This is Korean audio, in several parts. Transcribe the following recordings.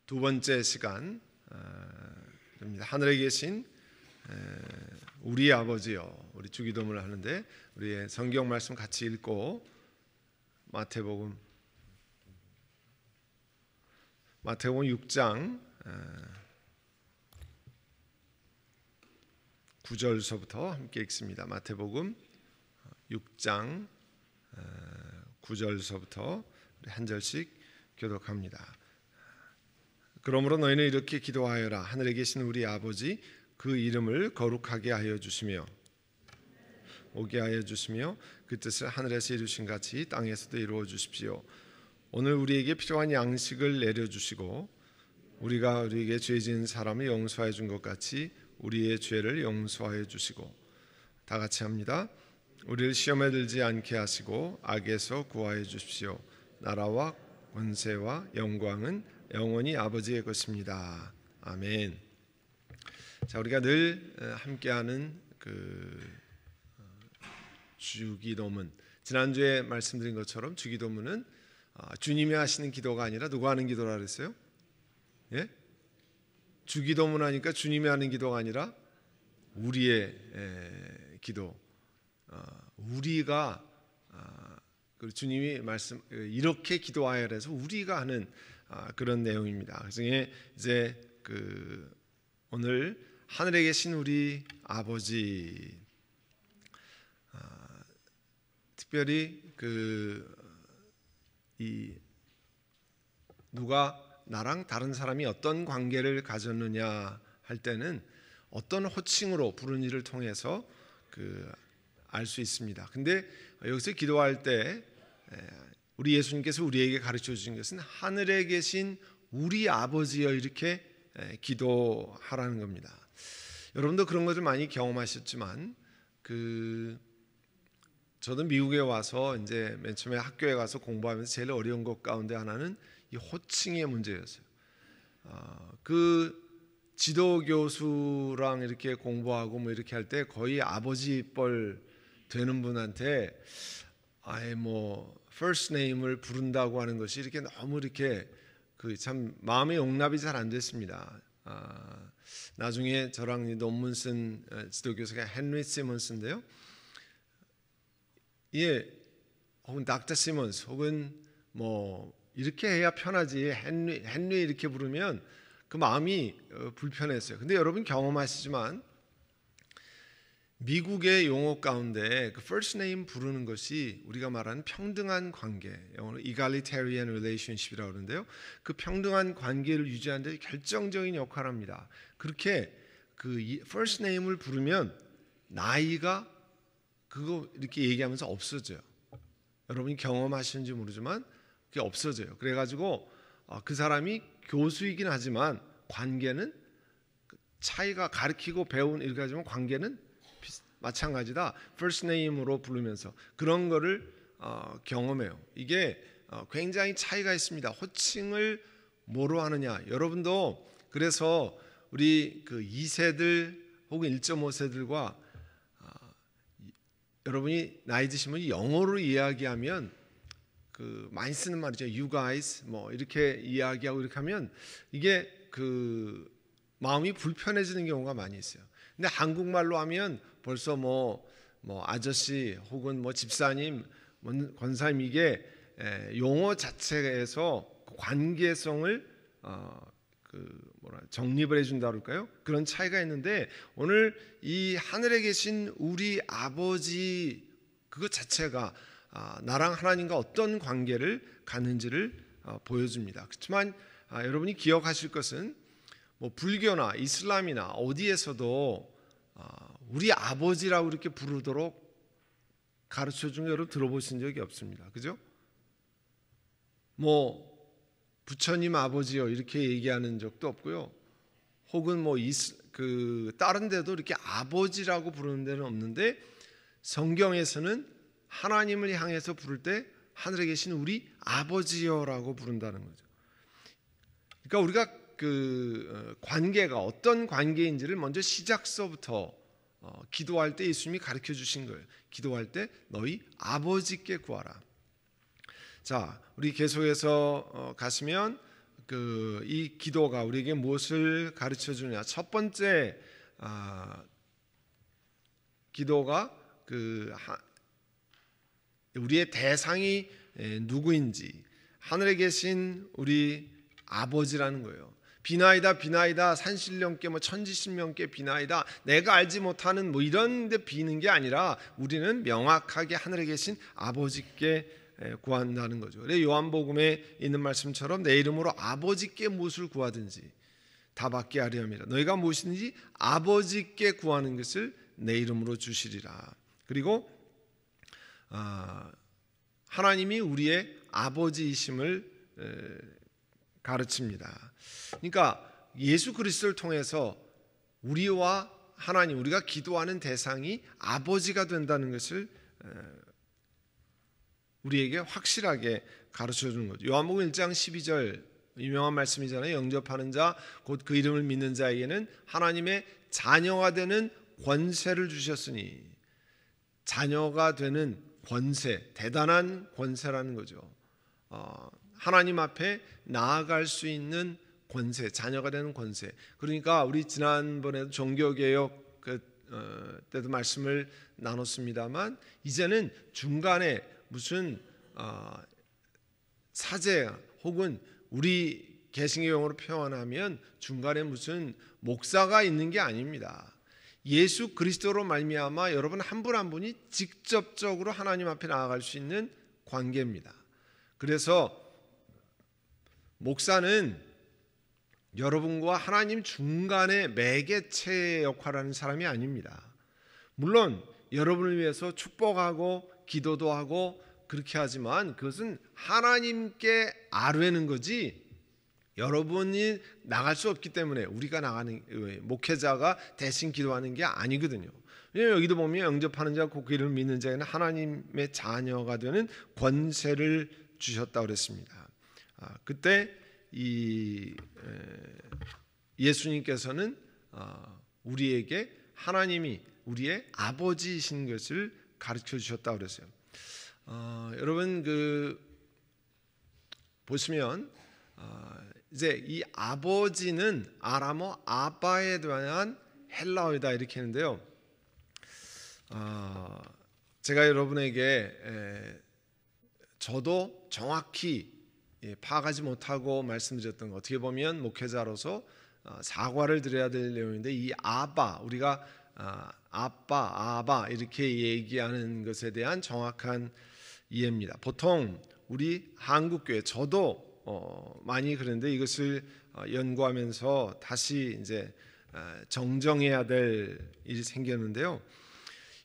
두 번째 시간 하늘에 계신 우리 아버지요, 우리 주기도문을 하는데 우리의 성경 말씀 같이 읽고 마태복음 6장 9절서부터 함께 읽습니다. 마태복음 6장 9절서부터 한 절씩 교독합니다. 그러므로 너희는 이렇게 기도하여라. 하늘에 계신 우리 아버지, 그 이름을 거룩하게 하여 주시며 오게 하여 주시며 그 뜻을 하늘에서 이루신 같이 땅에서도 이루어 주십시오. 오늘 우리에게 필요한 양식을 내려 주시고 우리가 우리에게 죄 지은 사람을 용서해 준 것 같이 우리의 죄를 용서하여 주시고, 다 같이 합니다. 우리를 시험에 들지 않게 하시고 악에서 구하여 주십시오. 나라와 권세와 영광은 영원히 아버지의 것입니다. 아멘. 자, 우리가 늘 함께하는 주기도문, 지난주에 말씀드린 것처럼 주기도문은 주님이 하시는 기도가 아니라 누가 하는 기도라 그랬어요? 예? 주기도문 하니까 주님이 하는 기도가 아니라 우리의 기도. 우리가 주님이 말씀 이렇게 기도하여 해서 우리가 하는 그런 내용입니다. 그래서 이제 오늘 하늘에 계신 우리 아버지, 특별히 누가 나랑 다른 사람이 어떤 관계를 가졌느냐 할 때는 어떤 호칭으로 부르는 일을 통해서 알 수 있습니다. 근데 여기서 기도할 때 우리 예수님께서 우리에게 가르쳐 주신 것은 하늘에 계신 우리 아버지여, 이렇게 기도하라는 겁니다. 여러분도 그런 것을 많이 경험하셨지만 저도 미국에 와서 이제 맨 처음에 학교에 가서 공부하면서 제일 어려운 것 가운데 하나는 이 호칭의 문제였어요. 지도 교수랑 이렇게 공부하고 뭐 이렇게 할 때 거의 아버지 뻘 되는 분한테 아예 first name을 부른다고 하는 것이 이렇게 너무 이렇게 참 마음의 용납이 잘 안 됐습니다. 나중에 저랑 논문 쓴 지도교수가 헨리 시몬스인데요. 혹은 닥터 시몬스, 혹은 이렇게 해야 편하지 헨리 이렇게 부르면 그 마음이 불편했어요. 근데 여러분 경험하시지만 미국의 용어 가운데 first name 부르는 것이 우리가 말하는 평등한 관계, 영어로 egalitarian relationship이라고 그러는데요. 그 평등한 관계를 유지하는 데 결정적인 역할을 합니다. 그렇게 first name을 부르면 나이가 그거 이렇게 얘기하면서 없어져요. 여러분이 경험하시는지 모르지만 그게 없어져요. 그래가지고 그 사람이 교수이긴 하지만 관계는 차이가 가르치고 배운 이렇게 하지만 관계는 마찬가지다. first name으로 부르면서 그런 거를 경험해요. 이게 굉장히 차이가 있습니다. 호칭을 뭐로 하느냐. 여러분도 그래서 우리 2세들 혹은 1.5세들과 여러분이 나이 드신 분이 영어로 이야기하면 많이 쓰는 말이죠. You guys 이렇게 이야기하고 이렇게 하면 이게 마음이 불편해지는 경우가 많이 있어요. 근데 한국말로 하면 벌써 아저씨 혹은 집사님, 권사님, 이게 용어 자체에서 관계성을 정립을 해준다 그럴까요? 그런 차이가 있는데 오늘 이 하늘에 계신 우리 아버지 그것 자체가 나랑 하나님과 어떤 관계를 갖는지를 보여줍니다. 그렇지만 여러분이 기억하실 것은 불교나 이슬람이나 어디에서도 우리 아버지라고 이렇게 부르도록 가르쳐준 거 여러분 들어보신 적이 없습니다. 그죠? 부처님 아버지요 이렇게 얘기하는 적도 없고요. 혹은 다른 데도 이렇게 아버지라고 부르는 데는 없는데 성경에서는 하나님을 향해서 부를 때 하늘에 계신 우리 아버지여라고 부른다는 거죠. 그러니까 우리가 관계가 어떤 관계인지를 먼저 시작서부터 기도할 때 예수님이 가르쳐 주신 거예요. 기도할 때 너희 아버지께 구하라. 자, 우리 계속해서 가시면 이 기도가 우리에게 무엇을 가르쳐 주느냐? 첫 번째 기도가 우리의 대상이 누구인지 하늘에 계신 우리 아버지라는 거예요. 비나이다 비나이다 산신령께 천지신명께 비나이다 내가 알지 못하는 이런 데 비는 게 아니라 우리는 명확하게 하늘에 계신 아버지께 구한다는 거죠. 그래서 요한복음에 있는 말씀처럼 내 이름으로 아버지께 무엇을 구하든지 다 받게 하려 함이라. 너희가 무엇이든지 아버지께 구하는 것을 내 이름으로 주시리라. 그리고 하나님이 우리의 아버지이심을 가르칩니다. 그러니까 예수 그리스도를 통해서 우리와 하나님, 우리가 기도하는 대상이 아버지가 된다는 것을 우리에게 확실하게 가르쳐 주는 거죠. 요한복음 1장 12절 유명한 말씀이잖아요. 영접하는 자 곧 그 이름을 믿는 자에게는 하나님의 자녀가 되는 권세를 주셨으니, 자녀가 되는 권세, 대단한 권세라는 거죠. 하나님 앞에 나아갈 수 있는 권세, 자녀가 되는 권세. 그러니까 우리 지난번에도 종교개혁 때도 말씀을 나눴습니다만, 이제는 중간에 무슨 사제 혹은 우리 개신교 용어로 표현하면 중간에 무슨 목사가 있는 게 아닙니다. 예수 그리스도로 말미암아 여러분 한 분 한 분이 직접적으로 하나님 앞에 나아갈 수 있는 관계입니다. 그래서 목사는 여러분과 하나님 중간에 매개체 역할을 하는 사람이 아닙니다. 물론 여러분을 위해서 축복하고 기도도 하고 그렇게 하지만 그것은 하나님께 아뢰는 거지 여러분이 나갈 수 없기 때문에 우리가 나가는, 목회자가 대신 기도하는 게 아니거든요. 왜냐하면 여기도 보면 영접하는 자 곧 그 이름을 믿는 자에는 하나님의 자녀가 되는 권세를 주셨다고 그랬습니다. 그때 예수님께서는 우리에게 하나님이 우리의 아버지이신 것을 가르쳐 주셨다고 그랬어요. 여러분 보시면 이제 이 아버지는 아람어 아바에 대한 헬라어이다 이렇게 했는데요. 제가 여러분에게 저도 정확히 파악하지 못하고 말씀드렸던 거, 어떻게 보면 목회자로서 사과를 드려야 될 내용인데, 이 아바, 우리가 아빠, 아바 이렇게 얘기하는 것에 대한 정확한 이해입니다. 보통 우리 한국교회, 저도 많이 그런데 이것을 연구하면서 다시 이제 정정해야 될 일이 생겼는데요.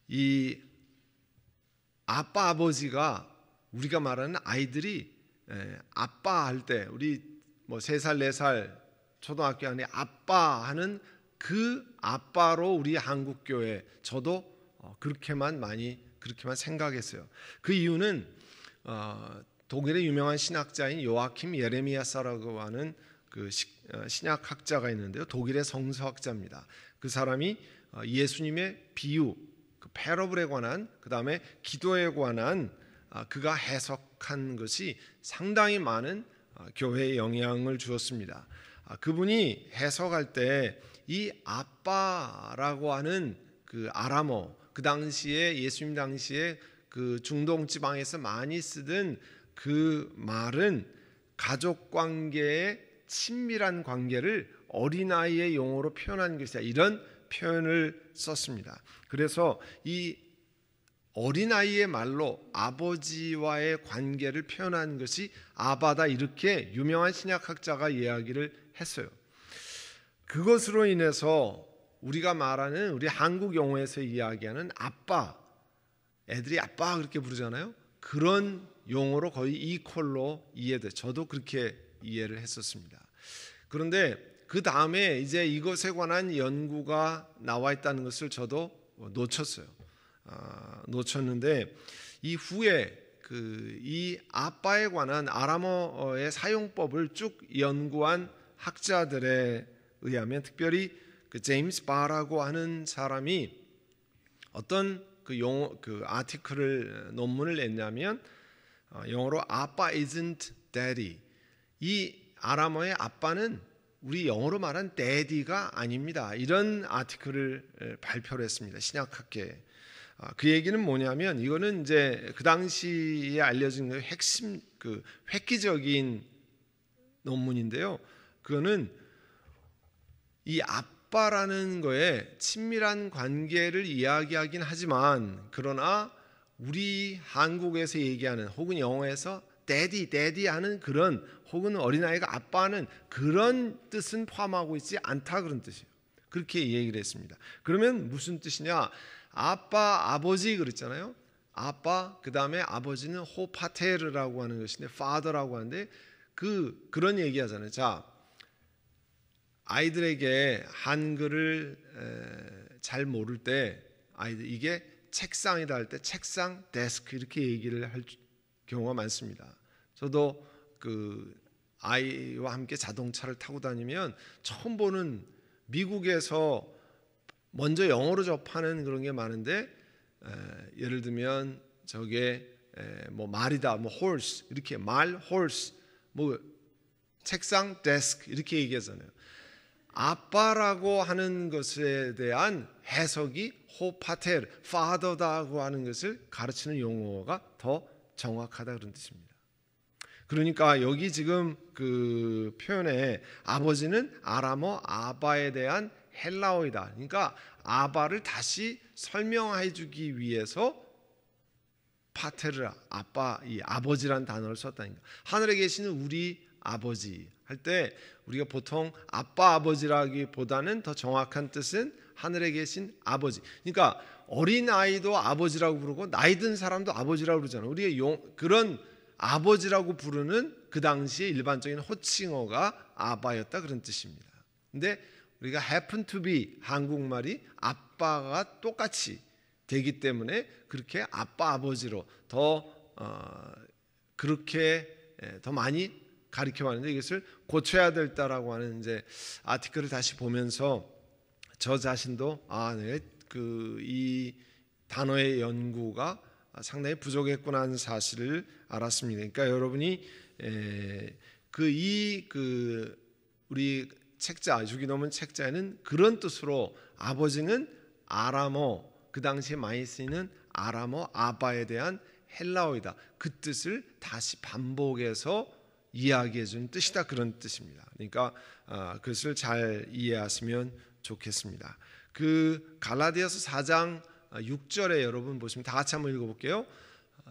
이 아빠, 아버지가 우리가 말하는 아이들이 아빠 할 때, 우리 3살, 4살 초등학교 안에 아빠 하는 그 아빠로 우리 한국교회, 저도 그렇게만 생각했어요. 그 이유는 독일의 유명한 신학자인 요아킴 예레미야사라고 하는 그 신약학자가 있는데요. 독일의 성서학자입니다. 그 사람이 예수님의 비유, 그 패러블에 관한, 그 다음에 기도에 관한 그가 해석한 것이 상당히 많은 교회에 영향을 주었습니다. 그분이 해석할 때 이 아빠라고 하는 그 아람어, 그 당시에 예수님 당시에 그 중동 지방에서 많이 쓰던 그 말은 가족 관계의 친밀한 관계를 어린아이의 용어로 표현한 것이다, 이런 표현을 썼습니다. 그래서 이 어린아이의 말로 아버지와의 관계를 표현한 것이 아바다, 이렇게 유명한 신약학자가 이야기를 했어요. 그것으로 인해서 우리가 말하는, 우리 한국 용어에서 이야기하는 아빠, 애들이 아빠 그렇게 부르잖아요. 그런 용어로 거의 이퀄로 이해돼. 저도 그렇게 이해를 했었습니다. 그런데 그 다음에 이제 이것에 관한 연구가 나와 있다는 것을 저도 놓쳤는데, 이후에 이 아빠에 관한 아람어의 사용법을 쭉 연구한 학자들에 의하면, 특별히 그 제임스 바라고 하는 사람이 어떤 그 아티클을, 논문을 냈냐면, 영어로 아빠 isn't daddy, 이 아람어의 아빠는 우리 영어로 말한 daddy가 아닙니다. 이런 아티클을 발표를 했습니다. 신약학계에. 그 얘기는 뭐냐면 이거는 이제 그 당시에 알려진 핵심 획기적인 논문인데요. 그거는 이 아빠라는 거에 친밀한 관계를 이야기하긴 하지만 그러나 우리 한국에서 얘기하는 혹은 영어에서 daddy 하는 그런 혹은 어린아이가 아빠는 그런 뜻은 포함하고 있지 않다 그런 뜻이에요. 그렇게 얘기를 했습니다. 그러면 무슨 뜻이냐? 아빠, 아버지 그랬잖아요. 아빠, 그 다음에 아버지는 호파테르라고 하는 것인데 father라고 하는데 그런 얘기 하잖아요. 자, 아이들에게 한글을 잘 모를 때 아이들 이게 책상이다 할 때 책상, 데스크 이렇게 얘기를 할 경우가 많습니다. 저도 그 아이와 함께 자동차를 타고 다니면 처음 보는 미국에서 먼저 영어로 접하는 그런 게 많은데 예를 들면 저게 뭐 말이다, 뭐 horse 이렇게 말 horse 뭐 책상 desk 이렇게 얘기하잖아요. 아빠라고 하는 것에 대한 해석이 호파텔, father다고 하는 것을 가르치는 용어가 더 정확하다 그런 뜻입니다. 그러니까 여기 지금 그 표현에 아버지는 아람어 아바에 대한 헬라어이다. 그러니까 아바를 다시 설명해 주기 위해서 파테르 아빠 이 아버지란 단어를 썼다니까. 하늘에 계시는 우리 아버지 할 때 우리가 보통 아빠 아버지라기보다는 더 정확한 뜻은 하늘에 계신 아버지. 그러니까 어린 아이도 아버지라고 부르고 나이 든 사람도 아버지라고 부르잖아요. 우리가 그런 아버지라고 부르는 그 당시에 일반적인 호칭어가 아바였다 그런 뜻입니다. 근데 우리가 happen to be 한국말이 아빠가 똑같이 되기 때문에 그렇게 아빠 아버지로 더 그렇게 더 많이 가르쳐 왔는데 이것을 고쳐야 될다라고 하는 이제 아티클을 다시 보면서 저 자신도 이 단어의 연구가 상당히 부족했구나 하는 사실을 알았습니다. 그러니까 여러분이 우리 책자 유기논문 책자에는 그런 뜻으로 아버지는 아람어 그 당시에 많이 쓰이는 아람어 아바에 대한 헬라어이다. 그 뜻을 다시 반복해서 이야기해 준 뜻이다 그런 뜻입니다. 그러니까 그것을 잘 이해하시면 좋겠습니다. 그 갈라디아서 4장 6절에 여러분 보시면 다 같이 한번 읽어볼게요.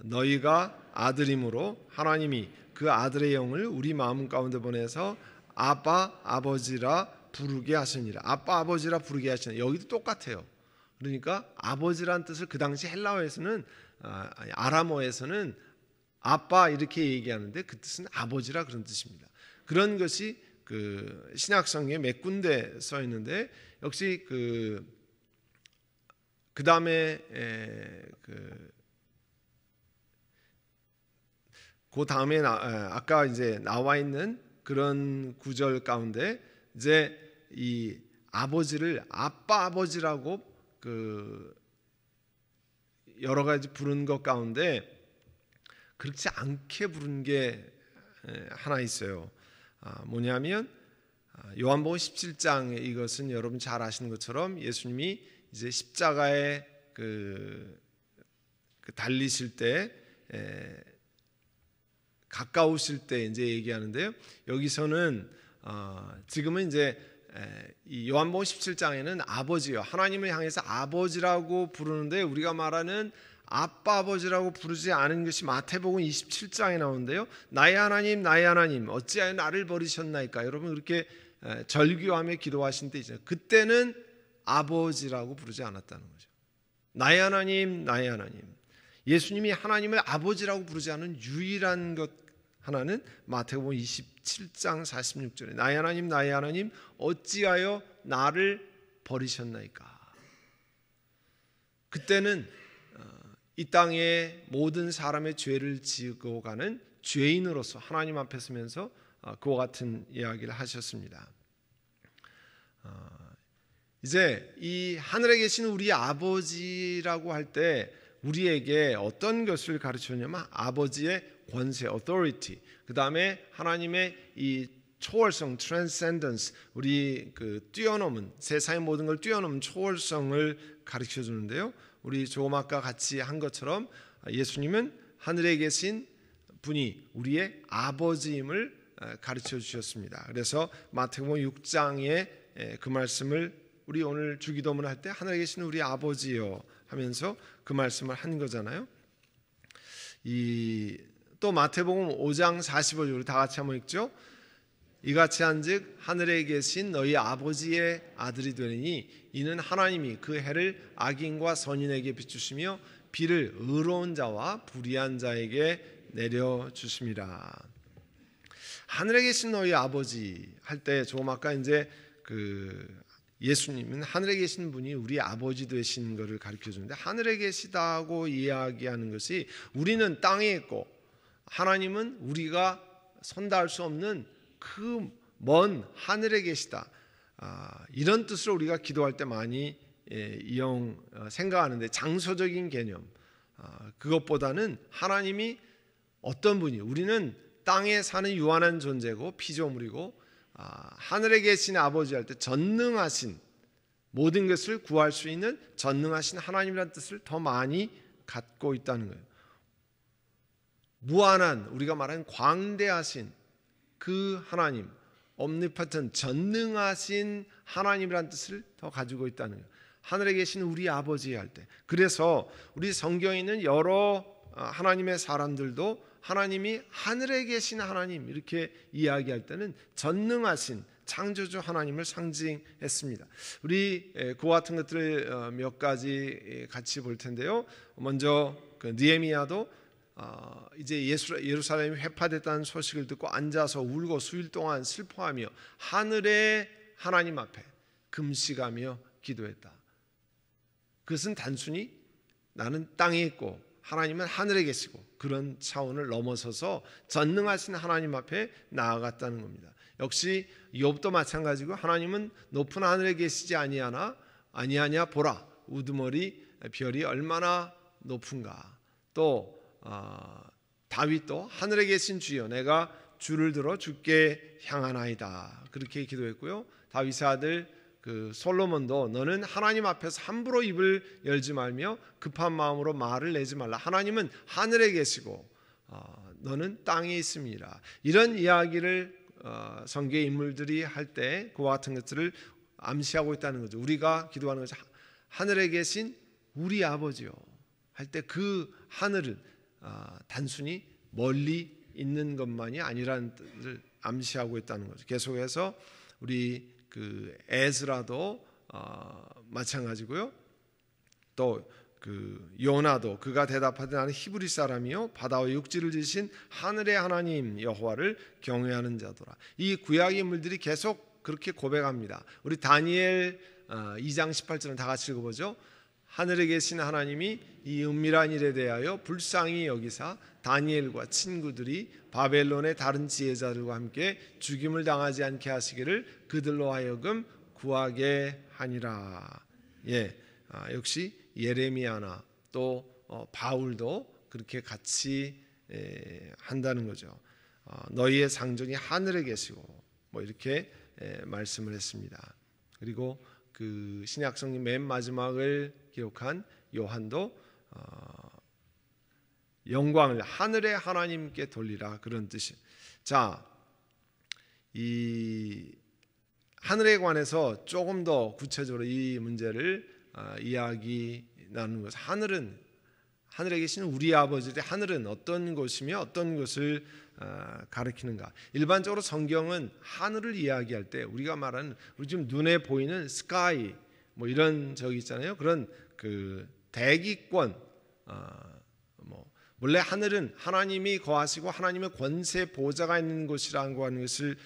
너희가 아들임으로 하나님이 그 아들의 영을 우리 마음 가운데 보내서 아빠 아버지라 부르게 하시니라. 아빠 아버지라 부르게 하시니라. 여기도 똑같아요. 그러니까 아버지란 뜻을 그 당시 헬라어에서는 아람어에서는 아빠 이렇게 얘기하는데 그 뜻은 아버지라 그런 뜻입니다. 그런 것이 그 신약성경에 몇 군데 써 있는데 역시 그 다음에 그 다음에 아까 이제 나와 있는 그런 구절 가운데 이제 이 아버지를 아빠 아버지라고 그 여러 가지 부른 것 가운데 그렇지 않게 부른 게 하나 있어요. 뭐냐면 요한복음 17장에 이것은 여러분 잘 아시는 것처럼 예수님이 이제 십자가에 그 달리실 때 가까우실 때 이제 얘기하는데요. 여기서는 지금은 이제 이 요한복음 17장에는 아버지요 하나님을 향해서 아버지라고 부르는데 우리가 말하는 아빠 아버지라고 부르지 않은 것이 마태복음 27장에 나오는데요. 나의 하나님 어찌하여 나를 버리셨나이까. 여러분 그렇게 절규하며 기도하신 때 있잖아요. 그때는 아버지라고 부르지 않았다는 거죠. 나의 하나님 예수님이 하나님을 아버지라고 부르지 않은 유일한 것 하나는 마태복음 27장 46절에 나의 하나님 어찌하여 나를 버리셨나이까. 그때는 이 땅의 모든 사람의 죄를 지고 가는 죄인으로서 하나님 앞에 서면서 그와 같은 이야기를 하셨습니다. 이제 이 하늘에 계신 우리 아버지라고 할 때 우리에게 어떤 것을 가르쳤냐면 아버지의 권세, authority, 그 다음에 하나님의 이 초월성, transcendence, 우리 그 뛰어넘은 세상의 모든 걸 뛰어넘은 초월성을 가르쳐 주는데요. 우리 조막과 같이 한 것처럼 예수님은 하늘에 계신 분이 우리의 아버지임을 가르쳐 주셨습니다. 그래서 마태복음 6장에 그 말씀을 우리 오늘 주기도문 할 때 하늘에 계신 우리 아버지요 하면서 그 말씀을 한 거잖아요. 또 마태복음 5장 45절 우리 다 같이 한번 읽죠. 이같이 한즉 하늘에 계신 너희 아버지의 아들이 되리니 이는 하나님이 그 해를 악인과 선인에게 비추시며 비를 의로운 자와 불의한 자에게 내려 주심이라. 하늘에 계신 너희 아버지 할 때 좀 아까 이제 예수님은 하늘에 계신 분이 우리 아버지 되신 것을 가르쳐 주는데, 하늘에 계시다고 이야기하는 것이 우리는 땅에 있고 하나님은 우리가 손닿을 수 없는 그 먼 하늘에 계시다, 이런 뜻으로 우리가 기도할 때 많이 생각하는데, 장소적인 개념, 그것보다는 하나님이 어떤 분이, 우리는 땅에 사는 유한한 존재고 피조물이고 하늘에 계신 아버지 할 때 전능하신, 모든 것을 구할 수 있는 전능하신 하나님이라는 뜻을 더 많이 갖고 있다는 거예요. 무한한, 우리가 말하는 광대하신 그 하나님, omnipotent, 전능하신 하나님이라는 뜻을 더 가지고 있다는 거예요. 하늘에 계신 우리 아버지 할 때. 그래서 우리 성경에 있는 여러 하나님의 사람들도 하나님이 하늘에 계신 하나님 이렇게 이야기할 때는 전능하신 창조주 하나님을 상징했습니다. 우리 그와 같은 것들을 몇 가지 같이 볼 텐데요. 먼저 느헤미야도 이제 예루살렘이 회파됐다는 소식을 듣고 앉아서 울고 수일 동안 슬퍼하며 하늘의 하나님 앞에 금식하며 기도했다. 그것은 단순히 나는 땅에 있고 하나님은 하늘에 계시고 그런 차원을 넘어서서 전능하신 하나님 앞에 나아갔다는 겁니다. 역시 욥도 마찬가지고, 하나님은 높은 하늘에 계시지 아니하냐 보라, 우두머리 별이 얼마나 높은가. 또 다윗도 하늘에 계신 주여 내가 주를 들어 주께 향하나이다 그렇게 기도했고요. 다윗의 아들 솔로몬도 너는 하나님 앞에서 함부로 입을 열지 말며 급한 마음으로 말을 내지 말라. 하나님은 하늘에 계시고 너는 땅에 있습니다. 이런 이야기를 성경의 인물들이 할 때 그와 같은 것들을 암시하고 있다는 거죠. 우리가 기도하는 것이 하늘에 계신 우리 아버지요 할 때 그 하늘을 단순히 멀리 있는 것만이 아니라는 뜻을 암시하고 있다는 거죠. 계속해서 우리 에스라도 마찬가지고요. 또 요나도 그가 대답하되 나는 히브리 사람이요 바다와 육지를 지으신 하늘의 하나님 여호와를 경외하는 자더라. 이 구약 인물들이 계속 그렇게 고백합니다. 우리 다니엘 2장 18절은 다 같이 읽어보죠. 하늘에 계신 하나님이 이 은밀한 일에 대하여 불쌍히 여기사 다니엘과 친구들이 바벨론의 다른 지혜자들과 함께 죽임을 당하지 않게 하시기를 그들로 하여금 구하게 하니라. 역시 예레미야나 또 바울도 그렇게 같이 한다는 거죠. 너희의 상전이 하늘에 계시고 뭐 이렇게 말씀을 했습니다. 그리고 그 신약 성경 맨 마지막을 기록한 요한도 영광을 하늘의 하나님께 돌리라 그런 뜻이. 자, 이 하늘에 관해서 조금 더 구체적으로 이 문제를 이야기 나누는 것. 하늘에 계신 우리 아버지의 하늘은 어떤 곳이며 어떤 것을 가리키는가. 일반적으로 성경은 하늘을 이야기할 때 우리가 말하는 우리 지금 눈에 보이는 스카이 뭐 이런 저기 있잖아요. 그런 대기권, 원래 하늘은 하나님이 거하시고 하나님의 권세 보좌가 있는 곳이라고 하는 것을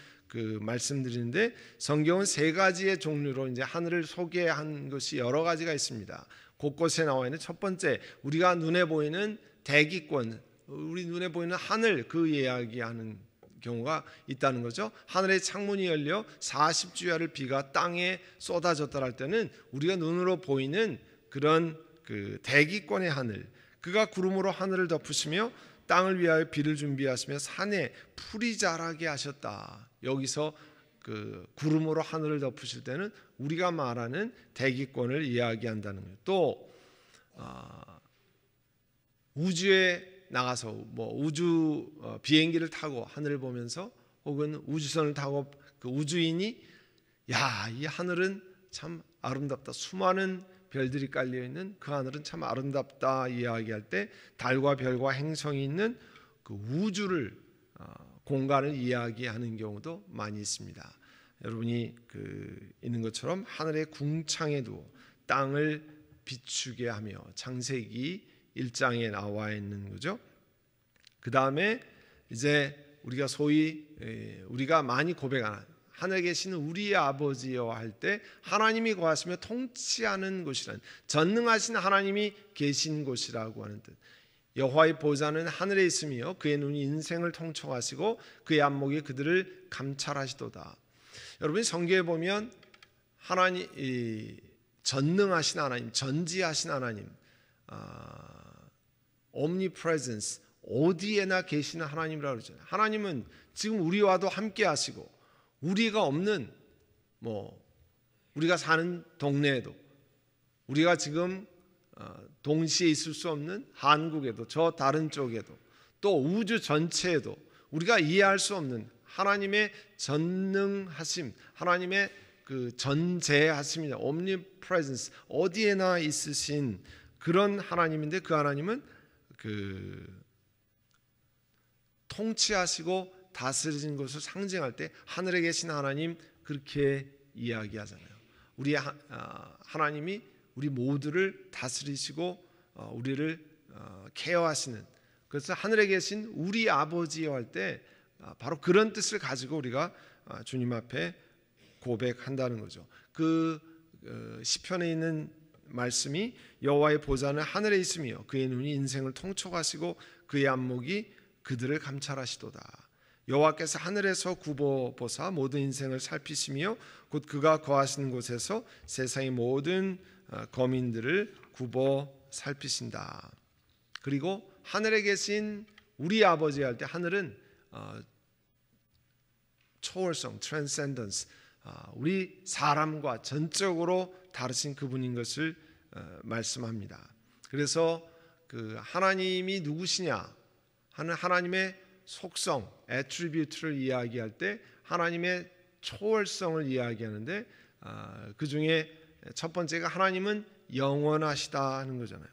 말씀드리는데, 성경은 세 가지의 종류로 이제 하늘을 소개한 것이 여러 가지가 있습니다. 곳곳에 나와 있는 첫 번째, 우리가 눈에 보이는 대기권, 우리 눈에 보이는 하늘, 그 이야기하는 경우가 있다는 거죠. 하늘의 창문이 열려 40주야를 비가 땅에 쏟아졌다 할 때는 우리가 눈으로 보이는 그런 대기권의 하늘, 그가 구름으로 하늘을 덮으시며 땅을 위하여 비를 준비하시며 산에 풀이 자라게 하셨다. 여기서 그 구름으로 하늘을 덮으실 때는 우리가 말하는 대기권을 이야기한다는 거예요. 또 우주에 나가서 뭐 우주 비행기를 타고 하늘을 보면서 혹은 우주선을 타고 그 우주인이 야, 이 하늘은 참 아름답다. 수많은 별들이 깔려 있는 그 하늘은 참 아름답다 이야기할 때 달과 별과 행성이 있는 그 우주를 공간을 이야기하는 경우도 많이 있습니다. 여러분이 있는 것처럼 하늘의 궁창에도 땅을 비추게 하며 창세기 1장에 나와 있는 거죠. 그 다음에 이제 우리가 소위 우리가 많이 고백하는 하늘에 계시는 우리의 아버지여 할 때 하나님이 거하시며 통치하는 곳이란 전능하신 하나님이 계신 곳이라고 하는 뜻. 여호와의 보좌는 하늘에 있으며 그의 눈이 인생을 통촉하시고 그의 안목이 그들을 감찰하시도다. 여러분 성경에 보면 하나님 전능하신 하나님, 전지하신 하나님, omnipresence 어디에나 계시는 하나님이라고 그러잖아요. 하나님은 지금 우리와도 함께 하시고 우리가 없는 우리가 사는 동네에도 우리가 지금 동시에 있을 수 없는 한국에도 저 다른 쪽에도 또 우주 전체에도 우리가 이해할 수 없는 하나님의 전능하심, 하나님의 그 전재하심이냐, omnipresence 어디에나 있으신 그런 하나님인데 그 하나님은 통치하시고 다스리는 것을 상징할 때 하늘에 계신 하나님 그렇게 이야기하잖아요. 우리 하나님이 우리 모두를 다스리시고 우리를 케어하시는, 그래서 하늘에 계신 우리 아버지여 할 때 바로 그런 뜻을 가지고 우리가 주님 앞에 고백한다는 거죠. 그 시편에 있는 말씀이 여호와의 보좌는 하늘에 있으며 그의 눈이 인생을 통촉하시고 그의 안목이 그들을 감찰하시도다. 여호와께서 하늘에서 굽어 보사 모든 인생을 살피시며 곧 그가 거하시는 곳에서 세상의 모든 거민들을 굽어 살피신다. 그리고 하늘에 계신 우리 아버지 할 때 하늘은 초월성, transcendence, 우리 사람과 전적으로 다르신 그분인 것을 말씀합니다. 그래서 그 하나님이 누구시냐 하는 하나님의 속성, attribute를 이야기할 때 하나님의 초월성을 이야기하는데 그 중에 첫 번째가 하나님은 영원하시다 하는 거잖아요.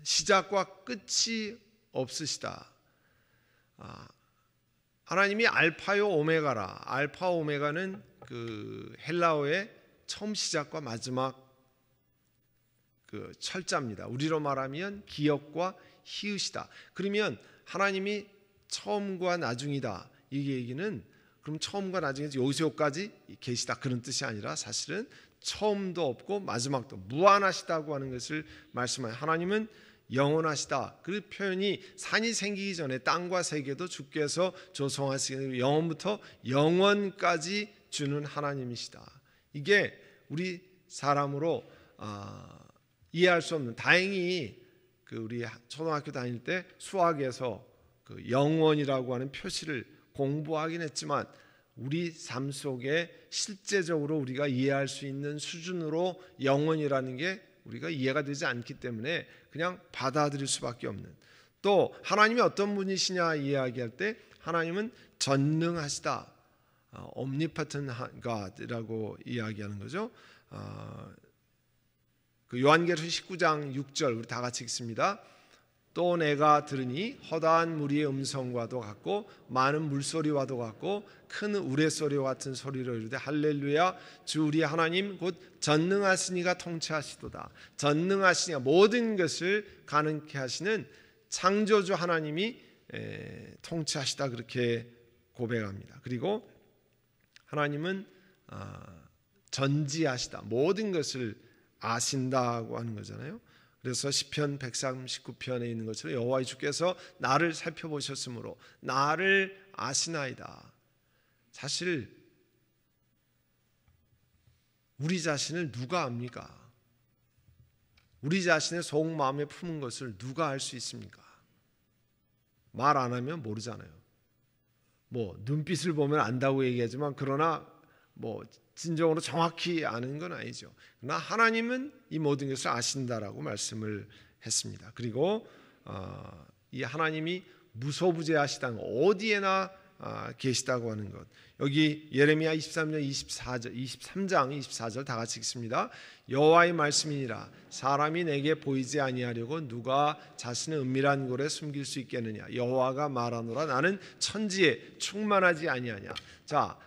시작과 끝이 없으시다. 하나님이 알파요 오메가라. 알파 오메가는 그 헬라어의 처음 시작과 마지막 그 철자입니다. 우리로 말하면 기역과 히읗이다. 그러면 하나님이 처음과 나중이다. 이 얘기는 그럼 처음과 나중에 여기서까지 계시다 그런 뜻이 아니라 사실은 처음도 없고 마지막도 무한하시다고 하는 것을 말씀하여 하나님은 영원하시다. 그 표현이 산이 생기기 전에 땅과 세계도 주께서 조성하시는 영원부터 영원까지 주는 하나님이시다. 이게 우리 사람으로 이해할 수 없는, 다행히 그 우리 초등학교 다닐 때 수학에서 그 영원이라고 하는 표시를 공부하긴 했지만 우리 삶 속에 실제적으로 우리가 이해할 수 있는 수준으로 영원이라는 게 우리가 이해가 되지 않기 때문에 그냥 받아들일 수밖에 없는, 또 하나님이 어떤 분이시냐 이야기할 때 하나님은 전능하시다, omnipotent God이라고 이야기하는 거죠. 그 요한계시록 19장 6절 우리 다 같이 읽습니다. 또 내가 들으니 허다한 무리의 음성과도 같고 많은 물소리와도 같고 큰 우레소리와 같은 소리로 이르되 할렐루야 주 우리 하나님 곧 전능하시니가 통치하시도다. 전능하시니가 모든 것을 가능케 하시는 창조주 하나님이 통치하시다 그렇게 고백합니다. 그리고 하나님은 전지하시다. 모든 것을 아신다고 하는 거잖아요. 그래서 시편 139편에 있는 것처럼 여호와 주께서 나를 살펴보셨으므로 나를 아시나이다. 사실 우리 자신을 누가 압니까? 우리 자신의 속마음에 품은 것을 누가 알 수 있습니까? 말 안 하면 모르잖아요. 뭐 눈빛을 보면 안다고 얘기하지만 그러나 뭐 진정으로 정확히 아는 건 아니죠. 그러나 하나님은 이 모든 것을 아신다라고 말씀을 했습니다. 그리고 이 하나님이 무소부재하시다는 것, 어디에나 계시다고 하는 것. 여기 예레미야 23장 24절 다 같이 읽습니다. 여호와의 말씀이니라 사람이 내게 보이지 아니하려고 누가 자신의 은밀한 곳에 숨길 수 있겠느냐. 여호와가 말하노라 나는 천지에 충만하지 아니하냐. 자,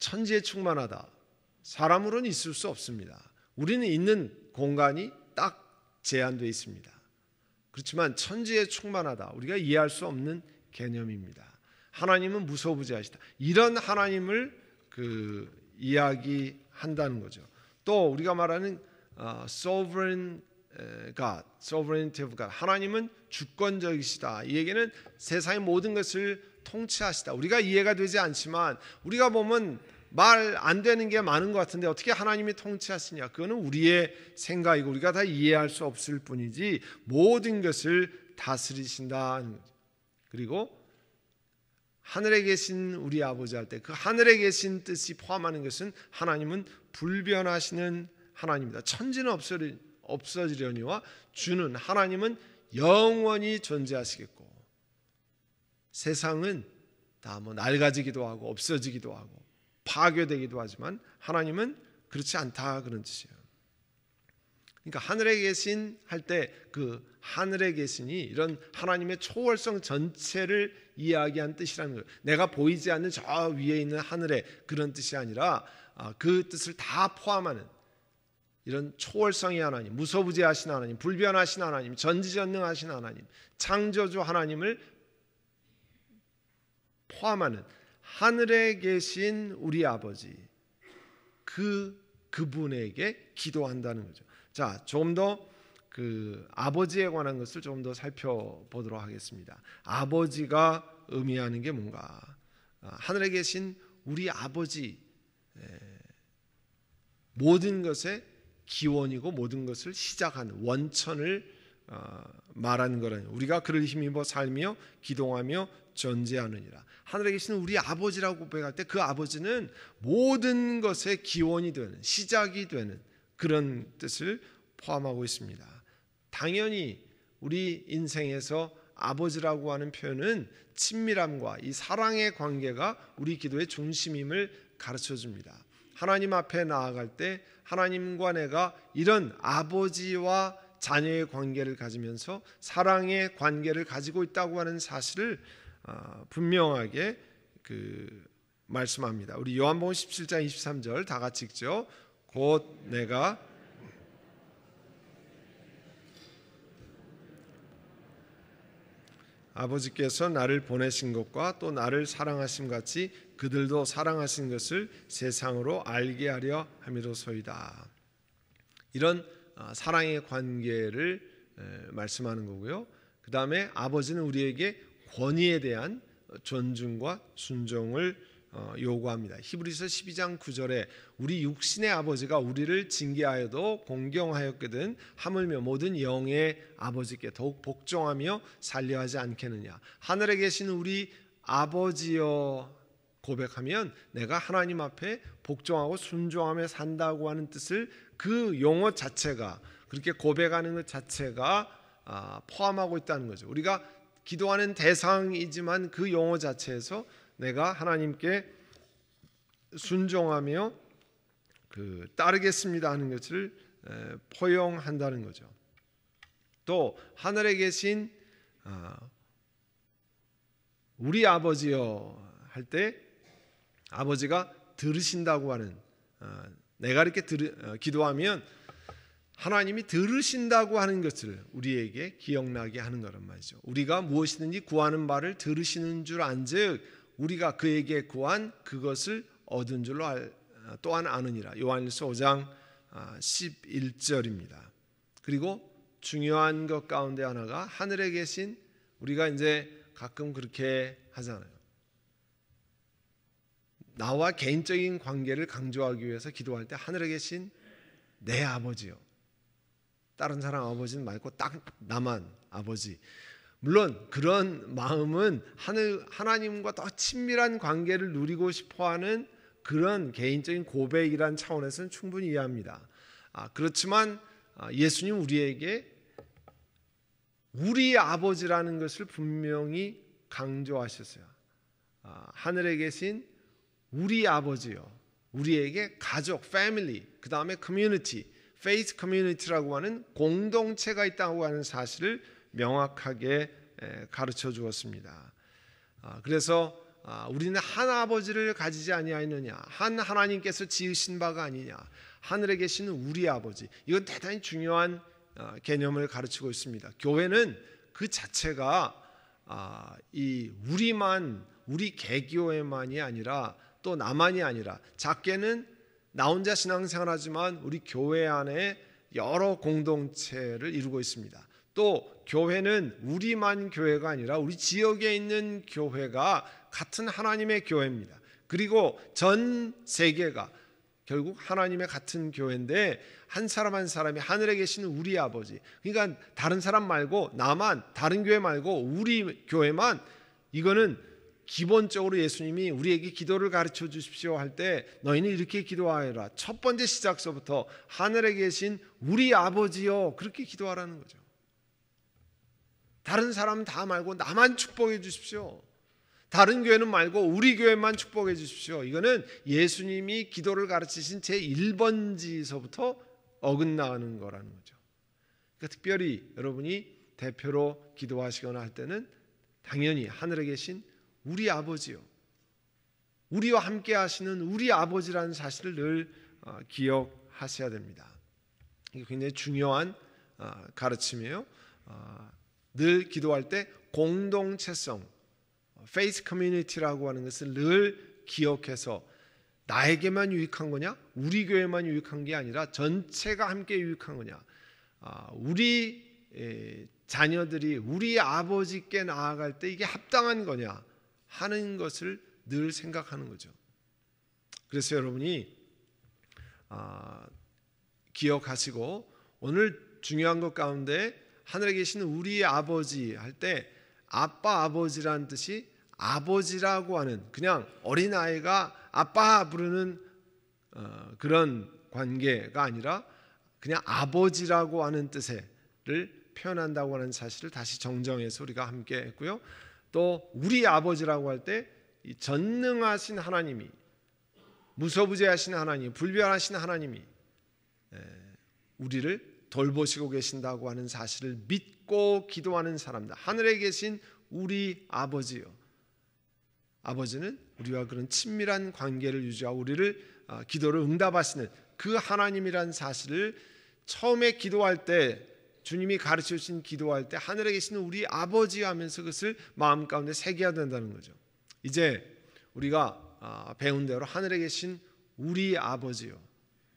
천지에 충만하다. 사람으로는 있을 수 없습니다. 우리는 있는 공간이 딱 제한되어 있습니다. 그렇지만 천지에 충만하다. 우리가 이해할 수 없는 개념입니다. 하나님은 무소부재하시다. 이런 하나님을 이야기한다는 거죠. 또 우리가 말하는 sovereign God, sovereignty of God. 하나님은 주권적이시다. 이 얘기는 세상의 모든 것을 통치하시다. 우리가 이해가 되지 않지만 우리가 보면 말 안 되는 게 많은 것 같은데 어떻게 하나님이 통치하시냐? 그거는 우리의 생각이고 우리가 다 이해할 수 없을 뿐이지 모든 것을 다스리신다. 그리고 하늘에 계신 우리 아버지 할 때 그 하늘에 계신 뜻이 포함하는 것은 하나님은 불변하시는 하나님입니다. 천지는 없어지려니와 주는 하나님은 영원히 존재하시겠고 세상은 다 뭐 낡아지기도 하고 없어지기도 하고 파괴되기도 하지만 하나님은 그렇지 않다 그런 뜻이에요. 그러니까 하늘에 계신 할 때 그 하늘에 계시니 이런 하나님의 초월성 전체를 이야기한 뜻이라는 거예요. 내가 보이지 않는 저 위에 있는 하늘에 그런 뜻이 아니라 그 뜻을 다 포함하는 이런 초월성의 하나님, 무소부재하신 하나님, 불변하신 하나님, 전지전능하신 하나님, 창조주 하나님을 포함하는 하늘에 계신 우리 아버지 그분에게 기도한다는 거죠. 자, 조금 더 아버지에 관한 것을 조금 더 살펴보도록 하겠습니다. 아버지가 의미하는 게 뭔가? 하늘에 계신 우리 아버지, 모든 것의 기원이고 모든 것을 시작하는 원천을 말하는 거라는 우리가 그를 힘입어 살며 기동하며 존재하느니라. 하늘에 계신 우리 아버지라고 고백할 때 그 아버지는 모든 것의 기원이 되는 시작이 되는 그런 뜻을 포함하고 있습니다. 당연히 우리 인생에서 아버지라고 하는 표현은 친밀함과 이 사랑의 관계가 우리 기도의 중심임을 가르쳐 줍니다. 하나님 앞에 나아갈 때 하나님과 내가 이런 아버지와 자녀의 관계를 가지면서 사랑의 관계를 가지고 있다고 하는 사실을 분명하게 말씀합니다. 우리 요한복음 17장 23절 다 같이 읽죠. 곧 내가 아버지께서 나를 보내신 것과 또 나를 사랑하심 같이 그들도 사랑하신 것을 세상으로 알게 하려 함이로소이다. 이런 사랑의 관계를 말씀하는 거고요. 그 다음에 아버지는 우리에게 권위에 대한 존중과 순종을 요구합니다. 히브리서 12장 9절에 우리 육신의 아버지가 우리를 징계하여도 공경하였거든 하물며 모든 영의 아버지께 더욱 복종하며 살려하지 않겠느냐. 하늘에 계신 우리 아버지여 고백하면 내가 하나님 앞에 복종하고 순종하며 산다고 하는 뜻을 그 용어 자체가 그렇게 고백하는 것 자체가 포함하고 있다는 거죠. 우리가 기도하는 대상이지만 그 용어 자체에서 내가 하나님께 순종하며 따르겠습니다 하는 것을 포용한다는 거죠. 또 하늘에 계신 우리 아버지여 할 때 아버지가 들으신다고 하는 내가 이렇게 기도하면 하나님이 들으신다고 하는 것을 우리에게 기억나게 하는 거란 말이죠. 우리가 무엇이든지 구하는 바를 들으시는 줄 안즉 우리가 그에게 구한 그것을 얻은 줄로 또한 아느니라. 요한일서 5장 11절입니다. 그리고 중요한 것 가운데 하나가 하늘에 계신 우리가 이제 가끔 그렇게 하잖아요. 나와 개인적인 관계를 강조하기 위해서 기도할 때 하늘에 계신 내 아버지요. 다른 사람 아버지는 말고 딱 나만 아버지. 물론 그런 마음은 하나님과 더 친밀한 관계를 누리고 싶어하는 그런 개인적인 고백이란 차원에서는 충분히 이해합니다. 그렇지만 예수님 우리에게 우리 아버지라는 것을 분명히 강조하셨어요. 하늘에 계신 우리 아버지요, 우리에게 가족, 패밀리, 그 다음에 커뮤니티, 페이스 커뮤니티라고 하는 공동체가 있다고 하는 사실을 명확하게 가르쳐 주었습니다. 그래서 우리는 한 아버지를 가지지 아니하였느냐, 한 하나님께서 지으신 바가 아니냐, 하늘에 계시는 우리 아버지, 이건 대단히 중요한 개념을 가르치고 있습니다. 교회는 그 자체가 이 우리 개교회만이 아니라 또 나만이 아니라 작게는 나 혼자 신앙생활하지만 우리 교회 안에 여러 공동체를 이루고 있습니다. 또 교회는 우리만 교회가 아니라 우리 지역에 있는 교회가 같은 하나님의 교회입니다. 그리고 전 세계가 결국 하나님의 같은 교회인데 한 사람 한 사람이 하늘에 계시는 우리 아버지, 그러니까 다른 사람 말고 나만, 다른 교회 말고 우리 교회만, 이거는 기본적으로 예수님이 우리에게 기도를 가르쳐 주십시오 할 때 너희는 이렇게 기도하여라, 첫 번째 시작서부터 하늘에 계신 우리 아버지요, 그렇게 기도하라는 거죠. 다른 사람 다 말고 나만 축복해 주십시오. 다른 교회는 말고 우리 교회만 축복해 주십시오. 이거는 예수님이 기도를 가르치신 제1번지서부터 어긋나는 거라는 거죠. 그러니까 특별히 여러분이 대표로 기도하시거나 할 때는 당연히 하늘에 계신 우리 아버지요, 우리와 함께 하시는 우리 아버지라는 사실을 늘 기억하셔야 됩니다. 이게 굉장히 중요한 가르침이에요. 늘 기도할 때 공동체성, 페이스 커뮤니티라고 하는 것을 늘 기억해서 나에게만 유익한 거냐, 우리 교회만 유익한 게 아니라 전체가 함께 유익한 거냐, 우리 자녀들이 우리 아버지께 나아갈 때 이게 합당한 거냐 하는 것을 늘 생각하는 거죠. 그래서 여러분이 기억하시고 오늘 중요한 것 가운데 하늘에 계시는 우리 아버지 할 때 아빠 아버지라는 뜻이 아버지라고 하는, 그냥 어린아이가 아빠 부르는 그런 관계가 아니라 그냥 아버지라고 하는 뜻을 표현한다고 하는 사실을 다시 정정해서 우리가 함께 했고요. 또 우리 아버지라고 할 때 전능하신 하나님이, 무소부재하신 하나님, 불변하신 하나님이 우리를 돌보시고 계신다고 하는 사실을 믿고 기도하는 사람들, 하늘에 계신 우리 아버지요, 아버지는 우리와 그런 친밀한 관계를 유지하고 우리를 기도를 응답하시는 그 하나님이라는 사실을 처음에 기도할 때, 주님이 가르쳐 주신 기도할 때 하늘에 계시는 우리 아버지 하면서 그것을 마음 가운데 새겨야 된다는 거죠. 이제 우리가 배운 대로 하늘에 계신 우리 아버지요,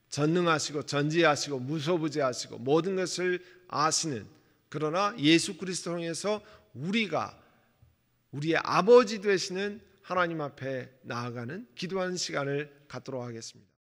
전능하시고 전지하시고 무소부재하시고 모든 것을 아시는, 그러나 예수 그리스도를 통해서 우리가 우리의 아버지 되시는 하나님 앞에 나아가는 기도하는 시간을 갖도록 하겠습니다.